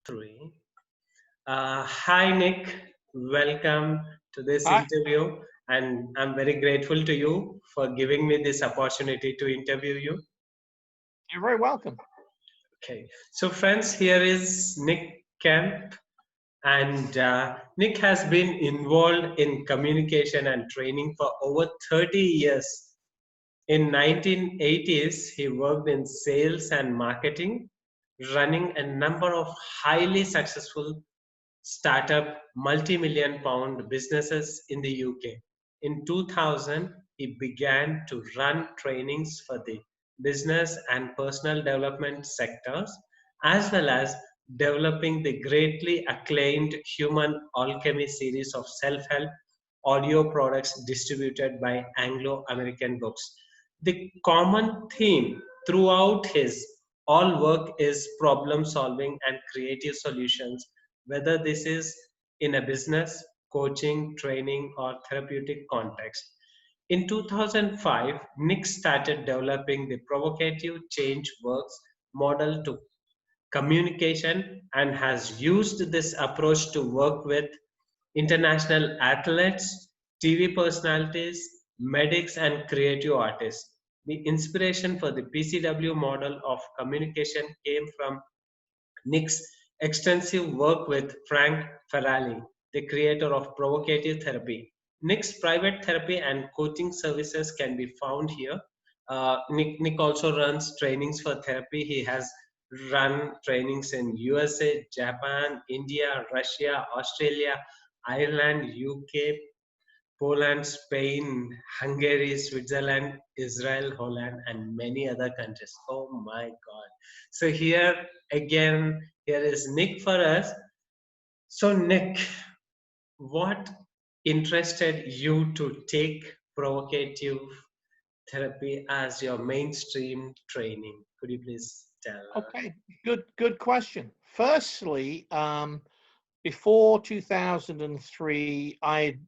Three. Hi, Nick. Welcome to this Hi, interview, and I'm very grateful to you for giving me this opportunity to interview you. you're very welcome. Okay, so friends, here is Nick Kemp, and Nick has been involved in communication and training for over 30 years. In 1980s, he worked in sales and marketing, running a number of highly successful startup multi-million pound businesses in the UK. In 2000, he began to run trainings for the business and personal development sectors, as well as developing the greatly acclaimed Human Alchemy series of self-help audio products distributed by Anglo-American Books. The common theme throughout his all work is problem solving and creative solutions, whether this is in a business, coaching, training, or therapeutic context. In 2005, Nick started developing the provocative change works model to communication and has used this approach to work with international athletes, TV personalities, medics, and creative artists. The inspiration for the PCW model of communication came from Nick's extensive work with Frank Ferrari, the creator of provocative therapy. Nick's private therapy and coaching services can be found here. Nick also runs trainings for therapy. He has run trainings in USA, Japan, India, Russia, Australia, Ireland, UK, Poland, Spain, Hungary, Switzerland, Israel, Holland, and many other countries. Oh my God. So here again, here is Nick for us. So Nick, what interested you to take provocative therapy as your mainstream training? Could you please tell? Okay, good question. Firstly, before 2003, I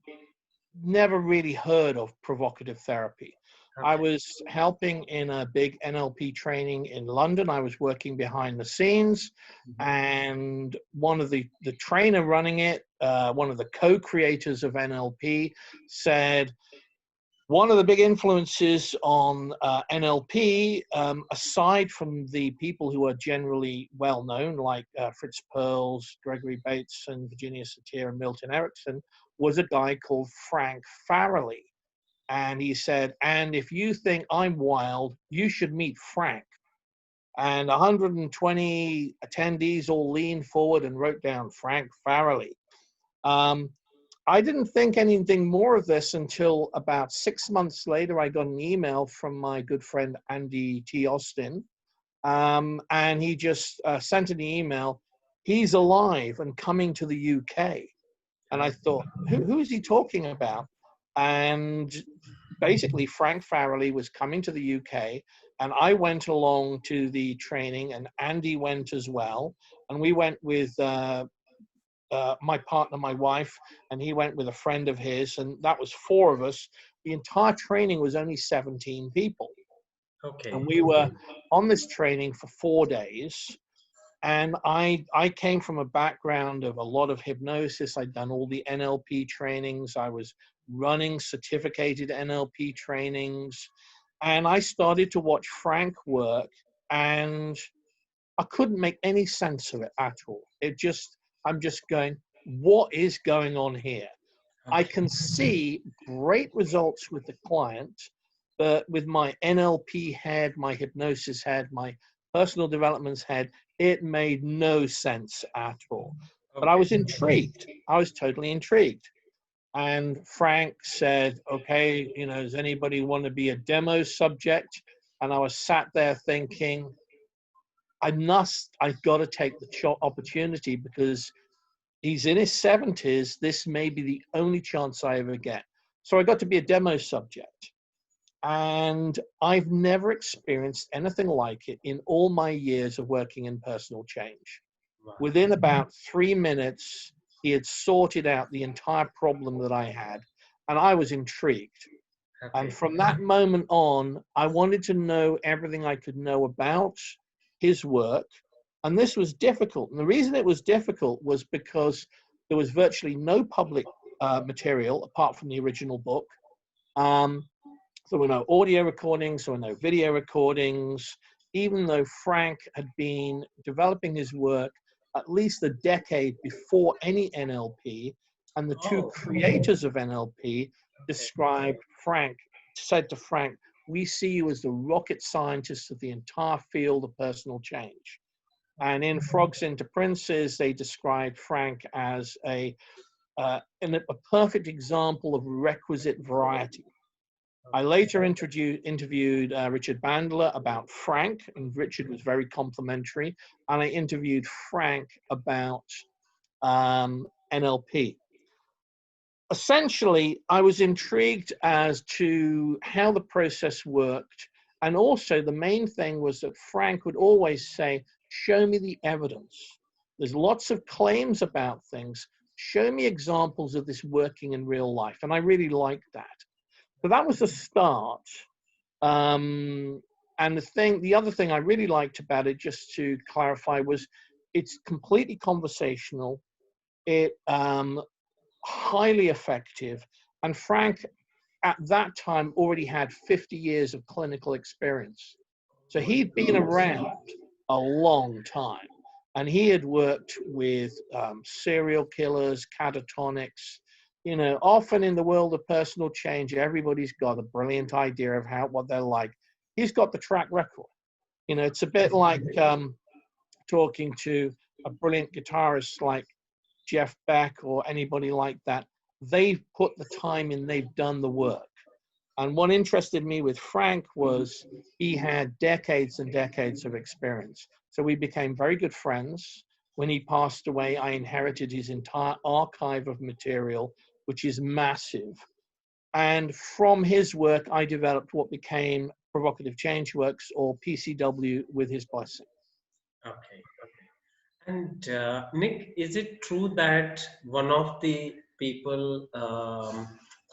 never really heard of provocative therapy. I Okay. was helping in a big NLP training in London. I was working behind the scenes, Mhm. and one of the trainer running it, one of the co-creators of NLP, said, one of the big influences on NLP, aside from the people who are generally well known, like Fritz Perls, Gregory Bates, and Virginia Satir and Milton Erickson, was a guy called Frank Farrelly. And he said, and if you think I'm wild, you should meet Frank. And 120 attendees all leaned forward and wrote down Frank Farrelly. Um, I didn't think anything more of this until about 6 months later. I got an email from my good friend Andy T. Austin, and he just sent an email. He's alive and coming to the UK. And I thought, who is he talking about? And basically, Frank Farrelly was coming to the UK, and I went along to the training, and Andy went as well. And we went with my partner, my wife, and he went with a friend of his, and that was four of us. The entire training was only 17 people, and Okay. we were on this training for 4 days. And I came from a background of a lot of hypnosis. I'd done all the NLP trainings. I was running certificated NLP trainings, and I started to watch Frank work, and I couldn't make any sense of it at all. I'm just going, what is going on here? I Okay. can see great results with the client, but with my NLP head, my hypnosis head, my personal developments head, it made no sense at all. But I Okay. was intrigued. I was totally intrigued. And Frank said, okay, does anybody want to be a demo subject? And I was sat there thinking, I've got to take the opportunity because he's in his 70s. This may be the only chance I ever get. So I got to be a demo subject. And I've never experienced anything like it in all my years of working in personal change. Wow. Within about 3 minutes, he had sorted out the entire problem that I had, and I was intrigued. And Okay. from that moment on, I wanted to know everything I could know about his work. And this was difficult. And the reason it was difficult was because there was virtually no public material apart from the original book. There were no audio recordings, there were no video recordings, even though Frank had been developing his work at least a decade before any NLP, and the two creators of NLP said to Frank, we see you as the rocket scientist of the entire field of personal change. And in Frogs into Princes, they described Frank as a perfect example of requisite variety. I later interviewed Richard Bandler about Frank, and Richard was very complimentary. And I interviewed Frank about NLP. Essentially, I was intrigued as to how the process worked. And also the main thing was that Frank would always say, show me the evidence. There's lots of claims about things. Show me examples of this working in real life. And I really liked that. So that was the start. And the other thing I really liked about it, just to clarify, was it's completely conversational. It highly effective. And Frank, at that time, already had 50 years of clinical experience. So he'd been around a long time. And he had worked with serial killers, catatonics. You know, often in the world of personal change, everybody's got a brilliant idea of what they're like. He's got the track record. You know, it's a bit like talking to a brilliant guitarist like Jeff Beck or anybody like that. They've put the time in, they've done the work. And what interested me with Frank was he had decades and decades of experience. So we became very good friends. When he passed away, I inherited his entire archive of material, which is massive. And from his work, I developed what became Provocative Change Works, or PCW, with his blessing. Okay. And Nick, is it true that one of the people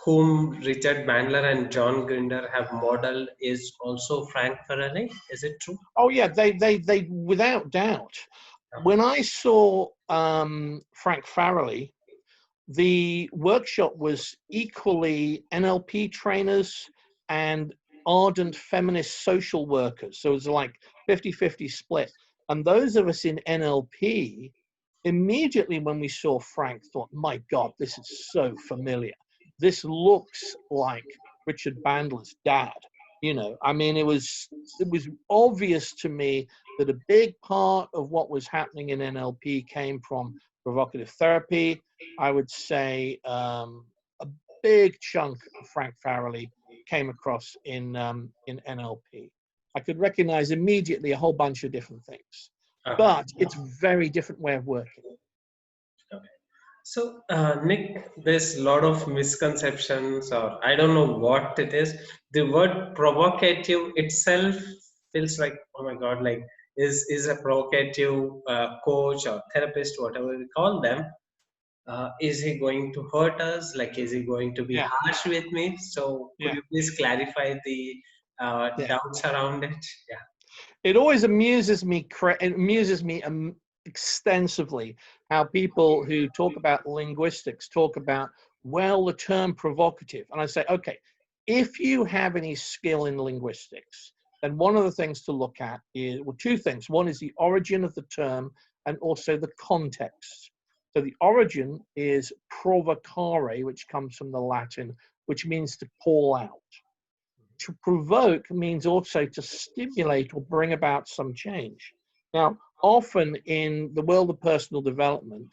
whom Richard Bandler and John Grinder have modeled is also Frank Farrelly? Is it true? Oh yeah, they without doubt. When I saw Frank Farrelly, the workshop was equally NLP trainers and ardent feminist social workers. So it was like 50-50 split. And those of us in NLP, immediately when we saw Frank, thought, my God, this is so familiar. This looks like Richard Bandler's dad. You know, I mean, it was obvious to me that a big part of what was happening in NLP came from provocative therapy. I would say a big chunk of Frank Farrelly came across in NLP. I could recognize immediately a whole bunch of different things, but it's a very different way of working. Okay. So, Nick, there's a lot of misconceptions, or I don't know what it is. The word provocative itself feels like, oh my God, like is a provocative coach or therapist, whatever we call them, is he going to hurt us? Like, is he going to be harsh with me? So, could you please clarify the doubts around it? Yeah. It always amuses me. Extensively how people who talk about linguistics talk about, well, the term provocative. And I say, okay, if you have any skill in linguistics, then one of the things to look at is, well, two things. One is the origin of the term and also the context. So the origin is provocare, which comes from the Latin, which means to call out. To provoke means also to stimulate or bring about some change. Now, often in the world of personal development,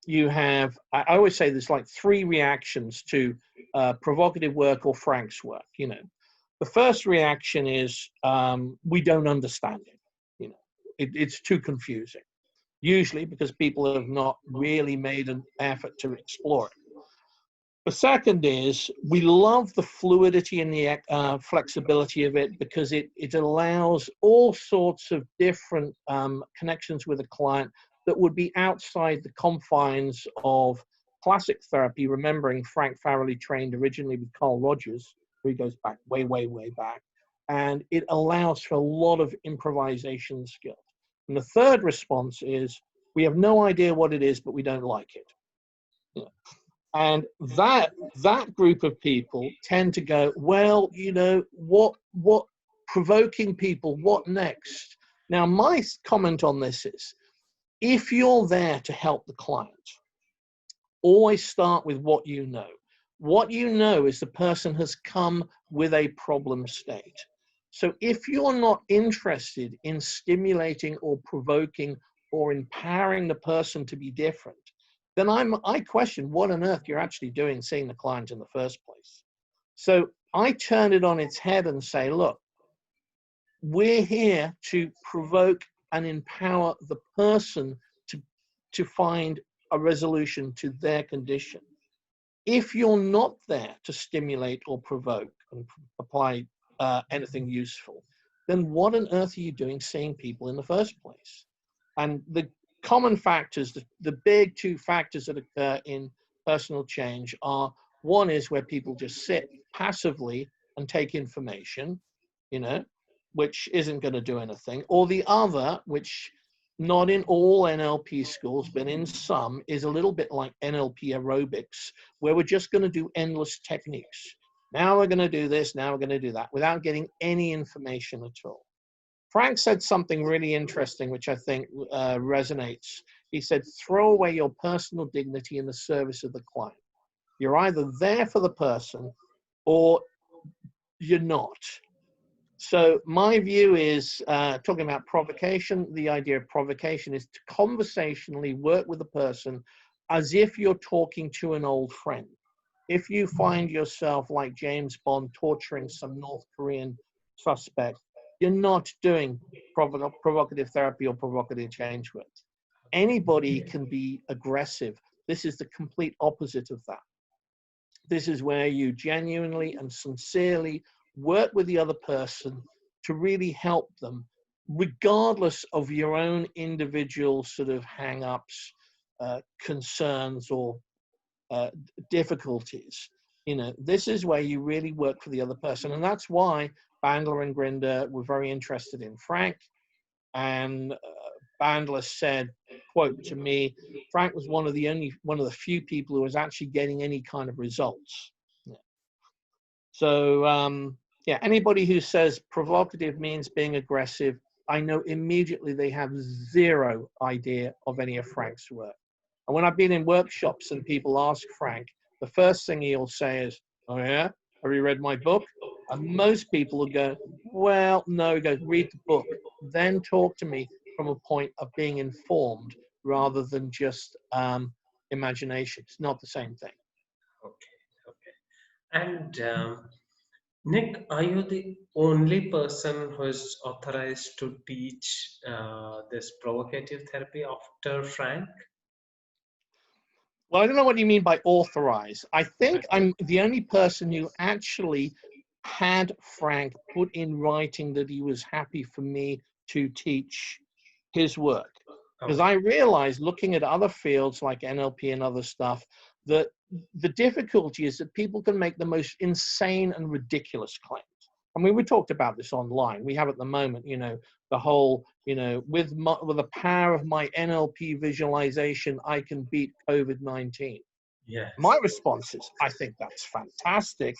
you have, I always say there's like three reactions to provocative work or Frank's work. You know, the first reaction is we don't understand it. You know, it's too confusing, usually because people have not really made an effort to explore it. The second is we love the fluidity and the flexibility of it because it allows all sorts of different connections with a client that would be outside the confines of classic therapy, remembering Frank Farrelly trained originally with Carl Rogers, who he goes back way, way, way back. And it allows for a lot of improvisation skills. And the third response is, we have no idea what it is, but we don't like it. You know, and that group of people tend to go, well, you know, what provoking people, what next? Now, my comment on this is, if you're there to help the client, always start with what you know. What you know is the person has come with a problem state. So if you're not interested in stimulating or provoking or empowering the person to be different, then I question what on earth you're actually doing seeing the client in the first place. So I turn it on its head and say, look, we're here to provoke and empower the person to find a resolution to their condition. If you're not there to stimulate or provoke and apply anything useful, then what on earth are you doing seeing people in the first place? And the common factors, the big two factors that occur in personal change are, one is where people just sit passively and take information, you know, which isn't going to do anything, or the other, which not in all NLP schools, but in some, is a little bit like NLP aerobics, where we're just going to do endless techniques. Now we're going to do this, now we're going to do that, without getting any information at all. Frank said something really interesting, which I think resonates. He said, throw away your personal dignity in the service of the client. You're either there for the person or you're not. So my view is, talking about provocation, the idea of provocation is to conversationally work with the person as if you're talking to an old friend. If you find yourself like James Bond torturing some North Korean suspect, you're not doing provocative therapy or provocative change work. Anybody can be aggressive. This is the complete opposite of that. This is where you genuinely and sincerely work with the other person to really help them, regardless of your own individual sort of hang-ups, concerns, or difficulties. You know, this is where you really work for the other person. And that's why Bandler and Grinder were very interested in Frank. And Bandler said, quote to me, Frank was one of the few people who was actually getting any kind of results. Yeah. So, yeah, anybody who says provocative means being aggressive, I know immediately they have zero idea of any of Frank's work. And when I've been in workshops and people ask Frank, the first thing he'll say is, oh yeah, have you read my book? And most people will go, well, no. He goes, read the book, then talk to me from a point of being informed rather than just imagination. It's not the same thing. Okay. And Nick, are you the only person who is authorized to teach this provocative therapy after Frank? Well, I don't know what you mean by authorize. I think I'm the only person who actually had Frank put in writing that he was happy for me to teach his work. Because I realized, looking at other fields like NLP and other stuff, that the difficulty is that people can make the most insane and ridiculous claims. I mean, we talked about this online. We have at the moment, you know, the whole, you know, with the power of my NLP visualization, I can beat COVID-19. Yes. My response is, I think that's fantastic.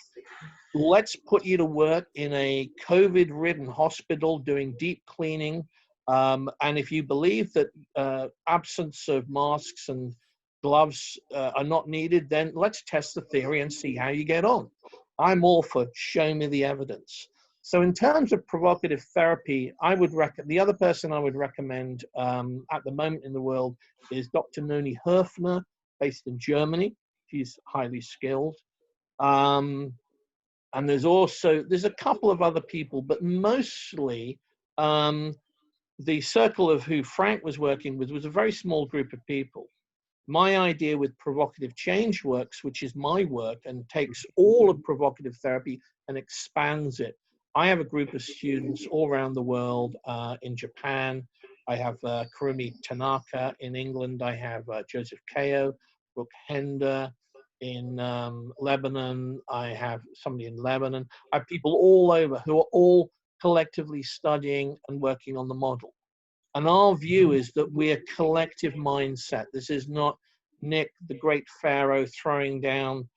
Let's put you to work in a COVID-ridden hospital doing deep cleaning. And if you believe that absence of masks and gloves are not needed, then let's test the theory and see how you get on. I'm all for show me the evidence. So in terms of provocative therapy, I would the other person I would recommend at the moment in the world is Dr. Noni Herfner, based in Germany. She's highly skilled. And there's a couple of other people, but mostly the circle of who Frank was working with was a very small group of people. My idea with provocative change works, which is my work and takes all of provocative therapy and expands it. I have a group of students all around the world. In Japan, I have Kurumi Tanaka. In England, I have Joseph Kao, Brooke Hender. In Lebanon, I have somebody in Lebanon. I have people all over who are all collectively studying and working on the model. And our view is that we're collective mindset. This is not Nick, the great pharaoh, throwing down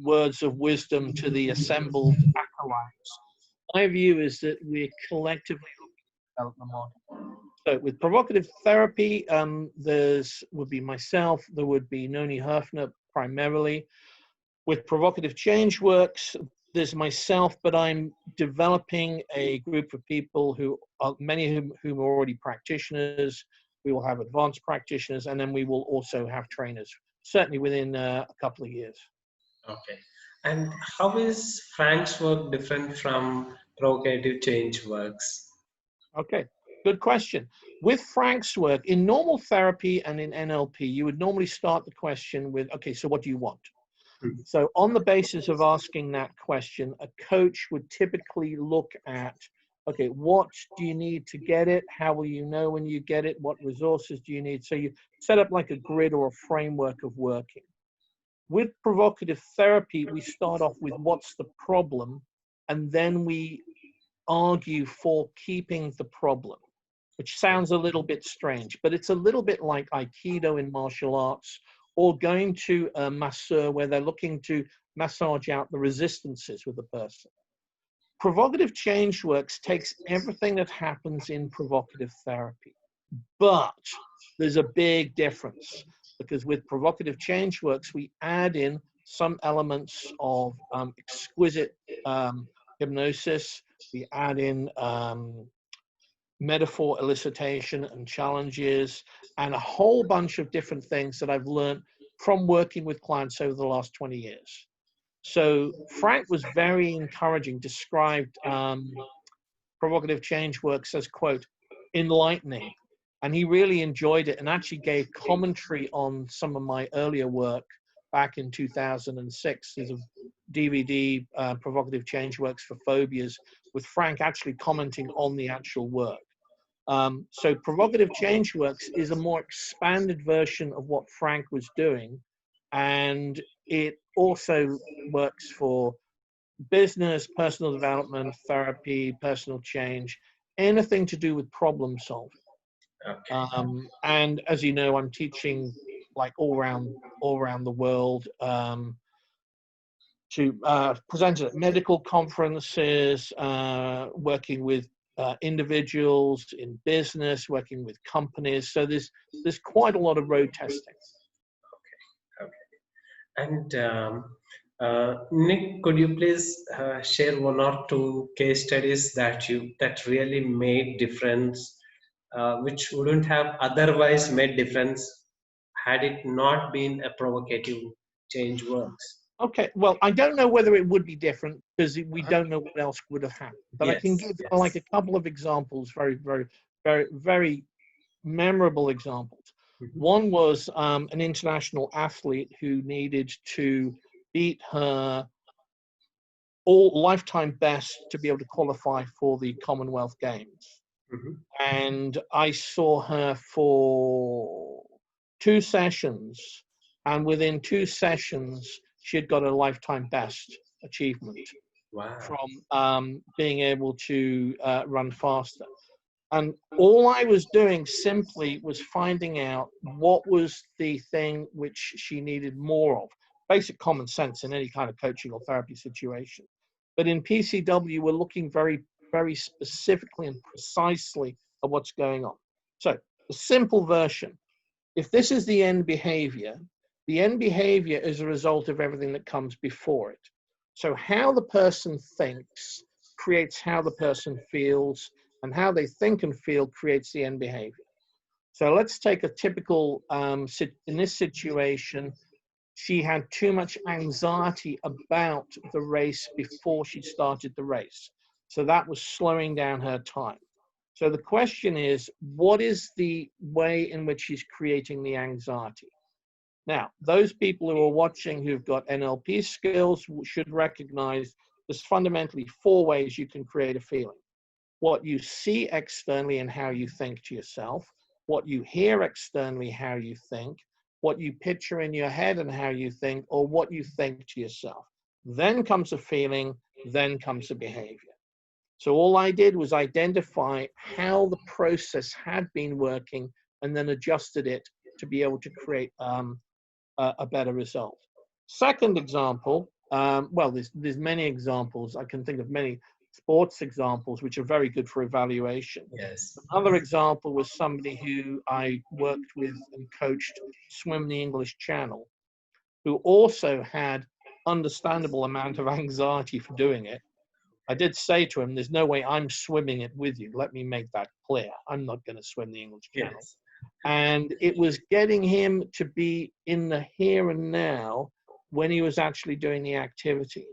words of wisdom to the assembled acolytes. My view is that we're collectively looking to develop the model. So with provocative therapy, would be myself, there would be Noni Herfner primarily. With provocative change works, there's myself, but I'm developing a group of people who are, many of whom are already practitioners. We will have advanced practitioners, and then we will also have trainers, certainly within a couple of years. Okay. And how is Frank's work different from provocative change works? Okay, good question. With Frank's work, in normal therapy and in NLP, you would normally start the question with, okay, so what do you want? So on the basis of asking that question, a coach would typically look at, okay, what do you need to get it? How will you know when you get it? What resources do you need? So you set up like a grid or a framework of working. With provocative therapy, we start off with what's the problem, and then we argue for keeping the problem, which sounds a little bit strange, but it's a little bit like Aikido in martial arts, or going to a masseur where they're looking to massage out the resistances with the person. Provocative change works takes everything that happens in provocative therapy, but there's a big difference, because with provocative change works, we add in some elements of exquisite hypnosis. We add in metaphor elicitation and challenges, and a whole bunch of different things that I've learned from working with clients over the last 20 years. So Frank was very encouraging, described provocative change works as, quote, enlightening. And he really enjoyed it and actually gave commentary on some of my earlier work back in 2006. There's a DVD, Provocative Change Works for Phobias, with Frank actually commenting on the actual work. So Provocative Change Works is a more expanded version of what Frank was doing, and it also works for business, personal development, therapy, personal change, anything to do with problem solving. Okay. And as you know, I'm teaching like all around the world, to present at medical conferences, working with individuals in business, working with companies. So there's quite a lot of road testing. Okay. And Nick, could you please share one or two case studies that really made difference, which wouldn't have otherwise made difference had it not been a provocative change works? Okay, well, I don't know whether it would be different because we don't know what else would have happened. But I can Yes, give like yes. a couple of examples, very, very, very, very memorable examples. Mhm. One was an international athlete who needed to beat her all lifetime best to be able to qualify for the Commonwealth Games. Mhm. And I saw her for 2 sessions, and within 2 sessions, she had got a lifetime best achievement Wow. from being able to run faster. And all I was doing simply was finding out what was the thing which she needed more of. Basic common sense in any kind of coaching or therapy situation. But in PCW, we're looking very, very specifically and precisely at what's going on. So the simple version, if this is the end behavior is a result of everything that comes before it. So how the person thinks creates how the person feels, and how they think and feel creates the end behavior. So let's take a typical, in this situation, she had too much anxiety about the race before she started the race. So that was slowing down her time. So the question is, what is the way in which she's creating the anxiety? Now, those people who are watching who've got NLP skills should recognize there's fundamentally 4 ways you can create a feeling. What you see externally and how you think to yourself, what you hear externally, how you think, what you picture in your head and how you think, or what you think to yourself. Then comes a feeling, then comes a behavior. So all I did was identify how the process had been working and then adjusted it to be able to create a better result. Second example, well, there's many examples. I can think of many sports examples which are very good for evaluation. Yes. Another example was somebody who I worked with and coached swim the English Channel, who also had understandable amount of anxiety for doing it. I did say to him, there's no way I'm swimming it with you. Let me make that clear. I'm not going to swim the English Channel. Yes. And it was getting him to be in the here and now when he was actually doing the activity.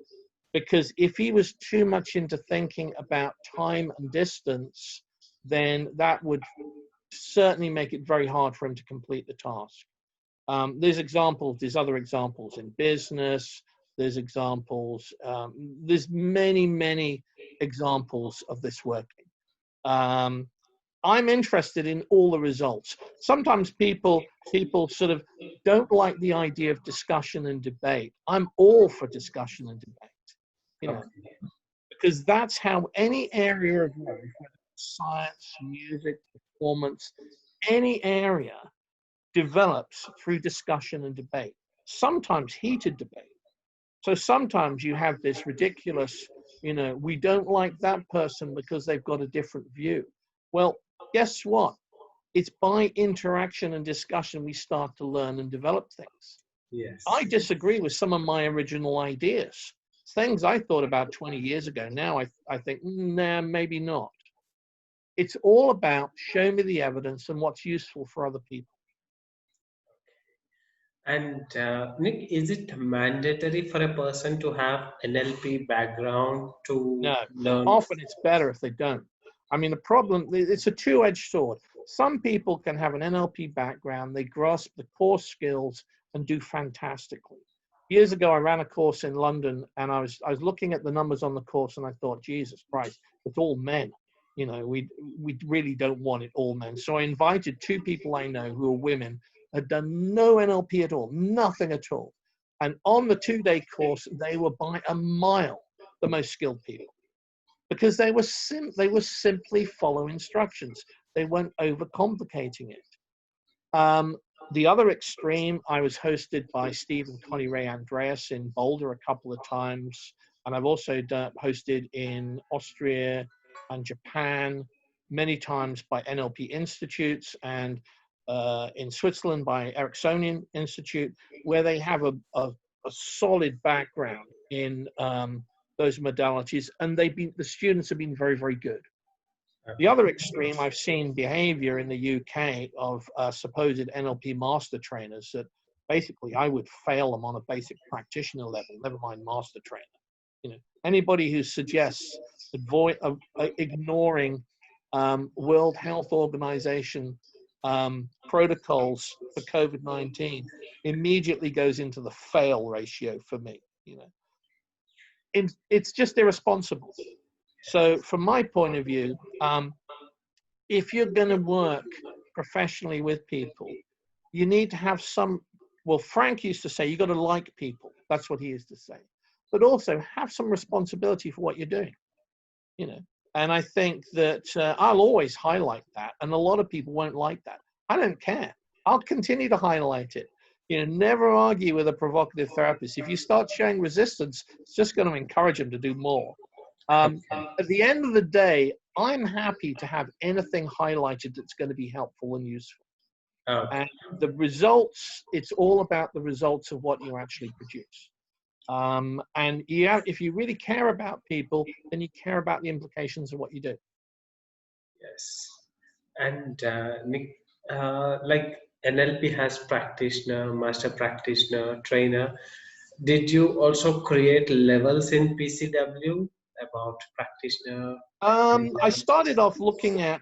Because if he was too much into thinking about time and distance, then that would certainly make it very hard for him to complete the task. There's other examples in business, there's examples, there's many examples of this working. I'm interested in all the results. Sometimes people sort of don't like the idea of discussion and debate. I'm all for discussion and debate, you know, because that's how any area of life, whether it's science, music, performance, any area develops through discussion and debate, sometimes heated debate. So sometimes you have this ridiculous, you know, we don't like that person because they've got a different view. Well, guess what? It's by interaction and discussion we start to learn and develop things. Yes. I disagree with some of my original ideas. Things I thought about 20 years ago, now I think, nah, maybe not. It's all about show me the evidence and what's useful for other people. And Nick, is it mandatory for a person to have NLP background to No, learn? often it's better if they don't. I mean, the problem, it's a two-edged sword. Some people can have an NLP background, they grasp the core skills and do fantastically. Years ago, I ran a course in London and I was looking at the numbers on the course and I thought, Jesus Christ, it's all men. You know, we really don't want it all men. So I invited two people I know who are women, had done no NLP at all, nothing at all. And on the 2-day course, they were by a mile the most skilled people because they were simply follow instructions. They weren't overcomplicating it. The other extreme, I was hosted by Steve and Connie Ray Andreas in Boulder a couple of times. And I've also hosted in Austria and Japan, many times by NLP institutes, and in Switzerland by Ericksonian Institute, where they have a solid background in those modalities, and the students have been very good. The other extreme, I've seen behavior in the UK of supposed NLP master trainers that basically I would fail them on a basic practitioner level, never mind master trainer. You know, anybody who suggests ignoring World Health Organization protocols for COVID-19 immediately goes into the fail ratio for me. You know, it's just irresponsible. So from my point of view, if you're going to work professionally with people, you need to have some, well, Frank used to say, you got to like people. That's what he used to say. But also have some responsibility for what you're doing, you know. And I think that I'll always highlight that. And a lot of people won't like that. I don't care. I'll continue to highlight it. You know, never argue with a provocative therapist. If you start showing resistance, it's just going to encourage them to do more. At the end of the day, I'm happy to have anything highlighted that's going to be helpful and useful. And the results, it's all about the results of what you actually produce. And if you really care about people, then you care about the implications of what you do. Yes. And Nick, like NLP has practitioner, master practitioner, trainer. Did you also create levels in PCW about practitioner? I started off looking at,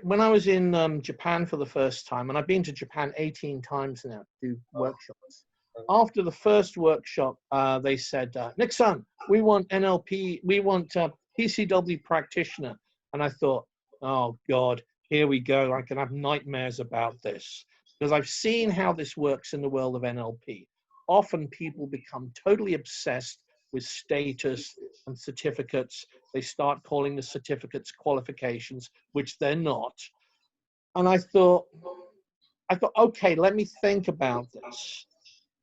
when I was in Japan for the first time, and I've been to Japan 18 times now to do workshops. After the first workshop, they said, Nick-san, we want NLP, we want PCW practitioner. And I thought, oh God, here we go. I can have nightmares about this because I've seen how this works in the world of NLP. Often people become totally obsessed with status and certificates. They start calling the certificates qualifications, which they're not. And I thought, okay, let me think about this.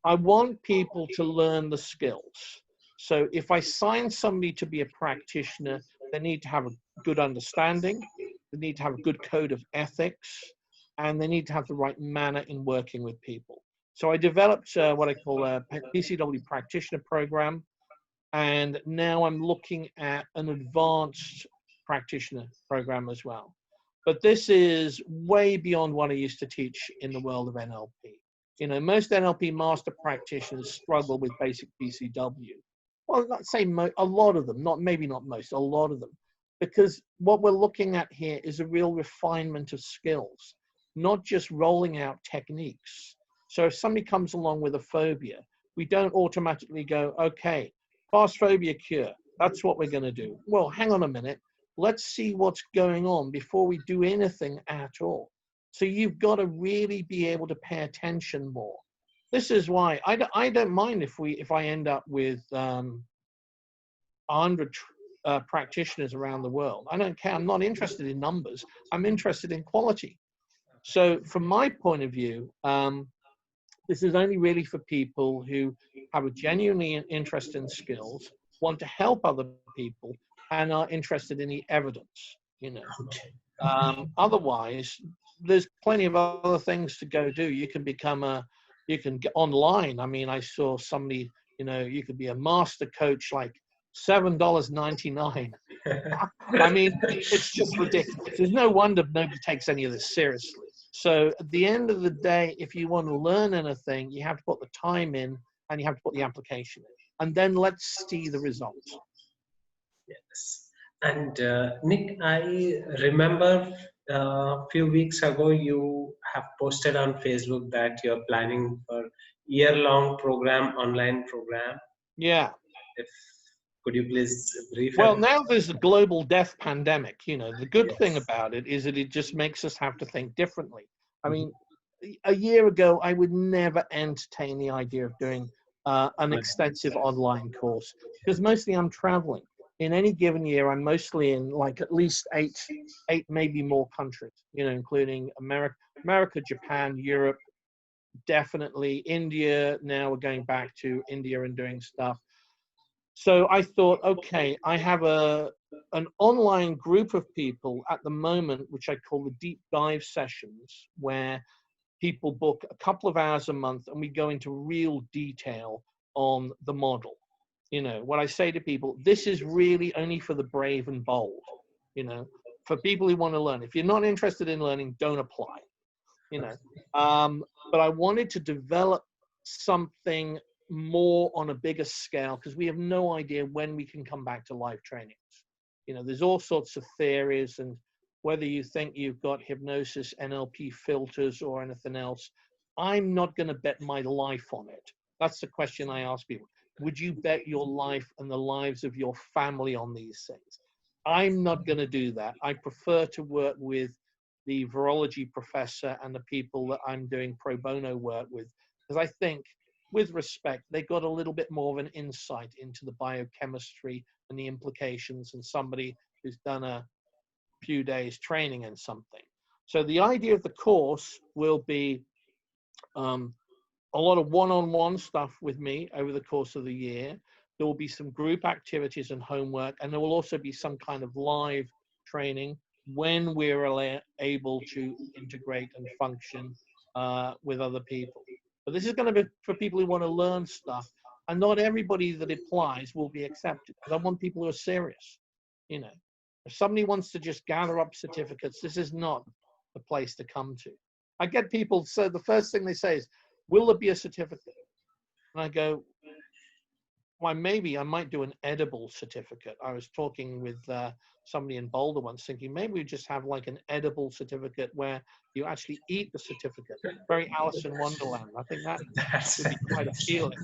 I want people to learn the skills. So if I sign somebody to be a practitioner, they need to have a good understanding, they need to have a good code of ethics, and they need to have the right manner in working with people. So I developed what I call a PCW Practitioner Program, and now I'm looking at an advanced practitioner program as well. But this is way beyond what I used to teach in the world of NLP. You know, most NLP master practitioners struggle with basic PCW. Well, not say a lot of them, maybe not most, a lot of them. Because what we're looking at here is a real refinement of skills, not just rolling out techniques. So if somebody comes along with a phobia, we don't automatically go, okay, fast phobia cure, that's what we're going to do. Well, hang on a minute. Let's see what's going on before we do anything at all. So you've got to really be able to pay attention more. This is why I don't mind if I end up with 100 practitioners around the world. I don't care. I'm not interested in numbers. I'm interested in quality. So from my point of view, this is only really for people who have a genuinely interest in skills, want to help other people, and are interested in the evidence, you know. Otherwise, there's plenty of other things to go do. You can you can get online. I mean, I saw somebody, you know, you could be a master coach, like $7.99. I mean, it's just ridiculous. There's no wonder nobody takes any of this seriously. So at the end of the day, if you want to learn anything, you have to put the time in and you have to put the application in. And then let's see the results. Yes. And Nick, I remember a few weeks ago you have posted on Facebook that you're planning for year-long program, online program. Yeah. If could you please brief Well, us? now there's a global death pandemic. You know, the good thing Yes. about it is that it just makes us have to think differently. I mean, a year ago, I would never entertain the idea of doing an extensive online course because mostly I'm traveling. In any given year, I'm mostly in like at least eight, maybe more countries, you know, including America, Japan, Europe, definitely India. Now we're going back to India and doing stuff. So I thought, okay, I have an online group of people at the moment, which I call the deep dive sessions, where people book a couple of hours a month and we go into real detail on the model. You know, what I say to people, this is really only for the brave and bold, you know, for people who want to learn. If you're not interested in learning, don't apply, you know. But I wanted to develop something more on a bigger scale because we have no idea when we can come back to live trainings. You know, there's all sorts of theories, and whether you think you've got hypnosis, NLP filters, or anything else, I'm not going to bet my life on it. That's the question I ask people. Would you bet your life and the lives of your family on these things? I'm not going to do that. I prefer to work with the virology professor and the people that I'm doing pro bono work with, because I think, with respect, they got a little bit more of an insight into the biochemistry and the implications than somebody who's done a few days training in something. So the idea of the course will be a lot of one-on-one stuff with me over the course of the year. There will be some group activities and homework, and there will also be some kind of live training when we're able to integrate and function with other people. But this is going to be for people who want to learn stuff, and not everybody that applies will be accepted. Because I want people who are serious. You know, if somebody wants to just gather up certificates, this is not the place to come to. I get people, so the first thing they say is, will there be a certificate? And I go, well, maybe I might do an edible certificate. I was talking with somebody in Boulder once thinking maybe we just have like an edible certificate where you actually eat the certificate. Very Alice in Wonderland. I think that would be quite appealing.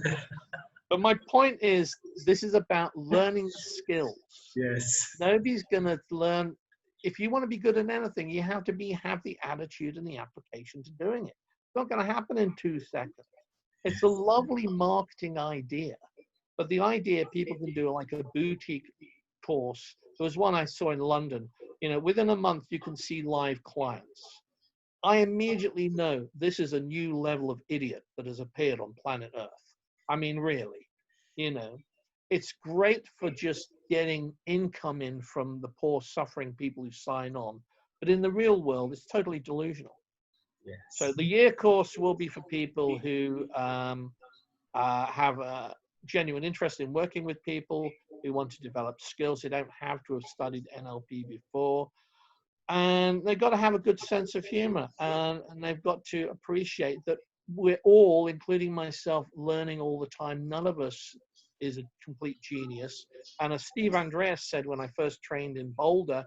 But my point is, this is about learning skills. Yes. Nobody's going to learn. If you want to be good at anything, you have to have the attitude and the application to doing it. It's not going to happen in 2 seconds. It's a lovely marketing idea. But the idea people can do like a boutique course. There was one I saw in London. You know, within a month you can see live clients. I immediately know this is a new level of idiot that has appeared on planet Earth. I mean, really, you know, it's great for just getting income in from the poor suffering people who sign on. But in the real world, it's totally delusional. Yes. So the year course will be for people who have a genuine interest in working with people, who want to develop skills. They don't have to have studied NLP before. And they've got to have a good sense of humor, and they've got to appreciate that we're all, including myself, learning all the time. None of us is a complete genius. And as Steve Andreas said when I first trained in Boulder,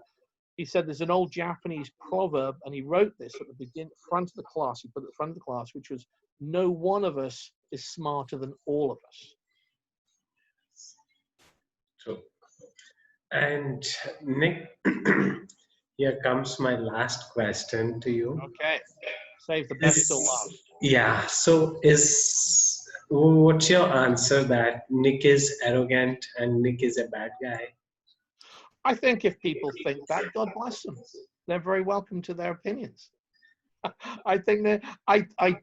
he said there's an old Japanese proverb, and he wrote this at the front of the class. He put it at the front of the class, which was, no one of us is smarter than all of us. True. And Nick, here comes my last question to you. Okay, save the best till last. Yeah, so what's your answer that Nick is arrogant and Nick is a bad guy? I think if people think that, God bless them. They're very welcome to their opinions. I think that I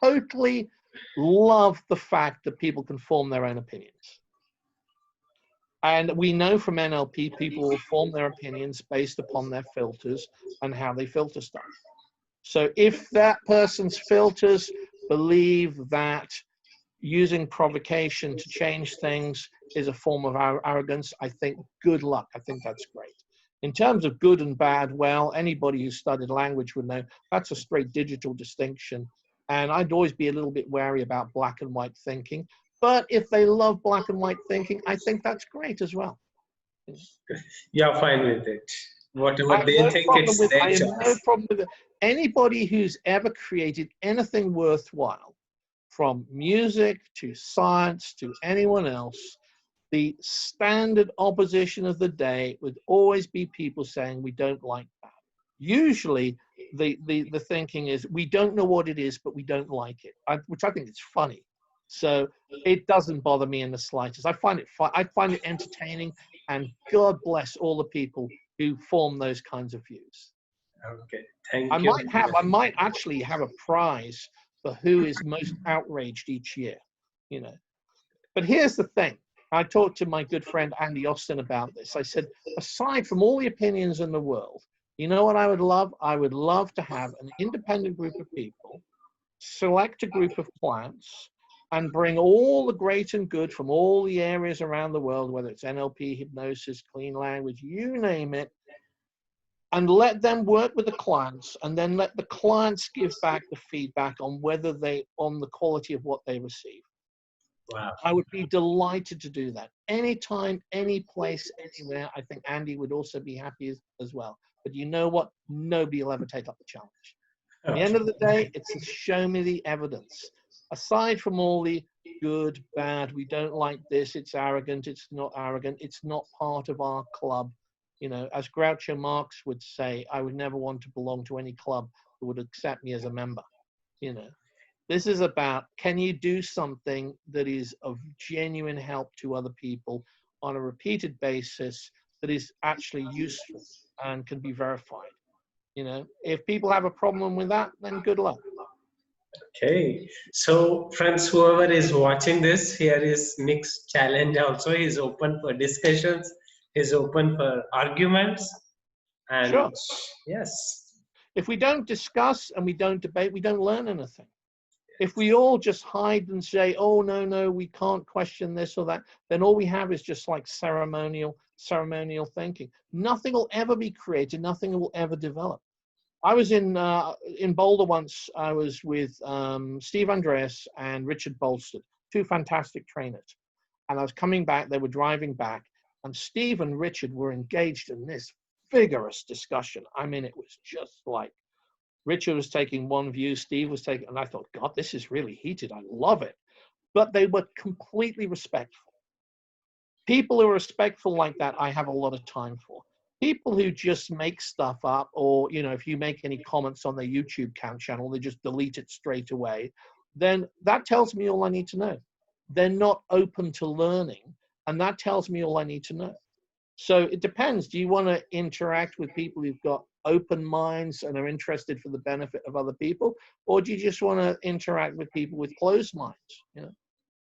totally love the fact that people can form their own opinions. And we know from NLP, people will form their opinions based upon their filters and how they filter stuff. So if that person's filters believe that using provocation to change things is a form of arrogance, I think good luck. I think that's great. In terms of good and bad, well, anybody who studied language would know that's a straight digital distinction. And I'd always be a little bit wary about black and white thinking. But if they love black and white thinking, I think that's great as well. You're fine with it. Whatever I have they no think, problem it's with, their I have no choice. problem with it. Anybody who's ever created anything worthwhile, from music to science to anyone else, the standard opposition of the day would always be people saying, we don't like that. Usually the thinking is, we don't know what it is, but we don't like it, which I think is funny. So it doesn't bother me in the slightest. I find it fun. I find it entertaining, and God bless all the people who form those kinds of views. Okay, thank I you. might actually have a prize for who is most outraged each year, you know. But here's the thing. I talked to my good friend Andy Austin about this. I said, aside from all the opinions in the world, you know what I would love? I would love to have an independent group of people, select a group of clients, and bring all the great and good from all the areas around the world, whether it's NLP, hypnosis, clean language, you name it, and let them work with the clients, and then let the clients give back the feedback on on the quality of what they receive. Wow. I would be delighted to do that. Anytime, any place, anywhere. I think Andy would also be happy as well. But you know what? Nobody will ever take up the challenge. At the end of the day, it's to show me the evidence. Aside from all the good, bad, we don't like this, it's arrogant, it's not arrogant, it's not part of our club. You know, as Groucho Marx would say, I would never want to belong to any club that would accept me as a member. You know, this is about, can you do something that is of genuine help to other people on a repeated basis that is actually useful and can be verified? You know, if people have a problem with that, then good luck. Okay, so friends, whoever is watching this, here is Nick's challenge also. He's open for discussions, he's open for arguments, and Sure. yes. If we don't discuss and we don't debate, we don't learn anything. If we all just hide and say, oh, no, we can't question this or that, then all we have is just like ceremonial thinking. Nothing will ever be created. Nothing will ever develop. I was in Boulder once. I was with Steve Andreas and Richard Bolstead, two fantastic trainers. And I was coming back. They were driving back. And Steve and Richard were engaged in this vigorous discussion. I mean, it was just like, Richard was taking one view, Steve was taking, and I thought, God, this is really heated. I love it. But they were completely respectful. People who are respectful like that, I have a lot of time for. People who just make stuff up, or, you know, if you make any comments on their YouTube channel, they just delete it straight away, then that tells me all I need to know. they're not open to learning. And that tells me all I need to know. So it depends. Do you want to interact with people who've got open minds and are interested for the benefit of other people? Or do you just want to interact with people with closed minds? You know,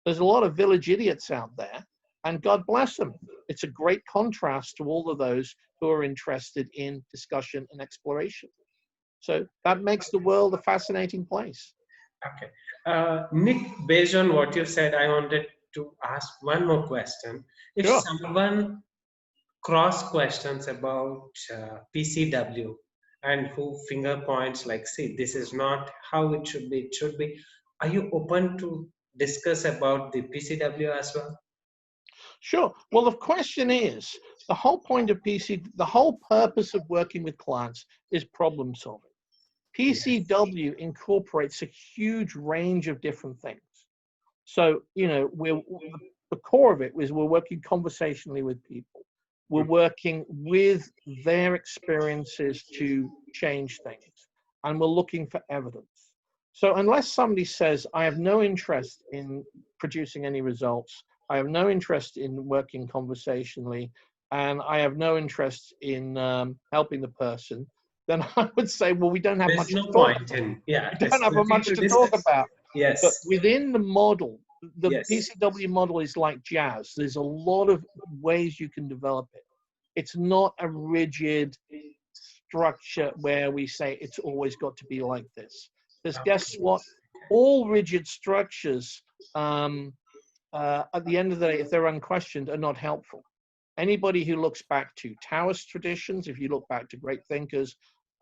there's a lot of village idiots out there, and God bless them. It's a great contrast to all of those who are interested in discussion and exploration. So that makes the world a fascinating place. Okay. Nick, based on what you said, I wanted to ask one more question. If Sure. someone cross questions about PCW and who finger points like, see, this is not how it should be, are you open to discuss about the PCW as well? Sure. Well, the question is, the whole point of the whole purpose of working with clients is problem solving. PCW incorporates a huge range of different things. So, you know, the core of it is we're working conversationally with people. We're working with their experiences to change things, and we're looking for evidence. So unless somebody says, I have no interest in producing any results, I have no interest in working conversationally, and I have no interest in helping the person, then I would say, well, we don't have There's much no to talk point about. in, yeah, We don't it's have nothing much to to talk discuss. about. Yes. But within the model, the Yes. PCW model is like jazz. There's a lot of ways you can develop it. It's not a rigid structure where we say it's always got to be like this. Because guess what? All rigid structures, at the end of the day, if they're unquestioned, are not helpful. Anybody who looks back to Taoist traditions, if you look back to great thinkers,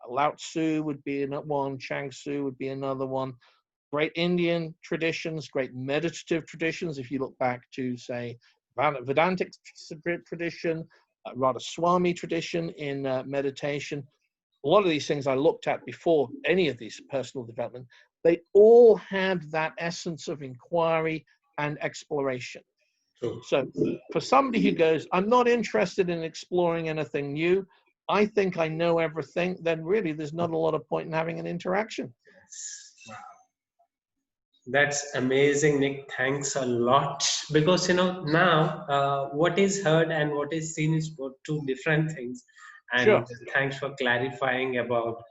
Lao Tzu would be one, Chang Tzu would be another one. Great Indian traditions, great meditative traditions. If you look back to, say, Vedantic tradition, Radha tradition in meditation, a lot of these things I looked at before any of these personal development, they all had that essence of inquiry and exploration. True. So for somebody who goes, I'm not interested in exploring anything new, I think I know everything, then really there's not a lot of point in having an interaction. Wow. That's amazing, Nick. Thanks a lot. Because, you know, now what is heard and what is seen is two different things. And Sure. thanks for clarifying about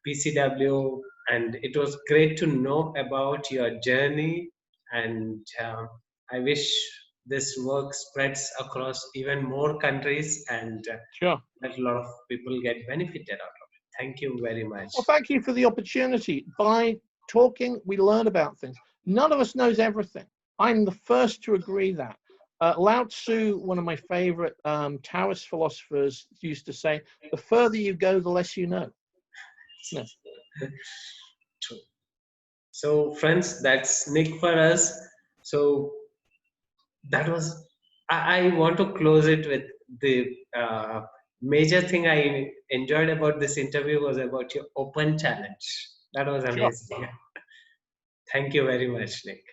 PCW. And it was great to know about your journey. And I wish this work spreads across even more countries and Sure. that a lot of people get benefited out of it. Thank you very much. Well, thank you for the opportunity. By talking, we learn about things. None of us knows everything. I'm the first to agree that. Lao Tzu, one of my favorite Taoist philosophers, used to say, the further you go, the less you know. No. True. So, friends, that's Nick for us. So, that was, I want to close it with the major thing I enjoyed about this interview was about your open challenge. That was Sure. amazing. Thank you very much, Nick.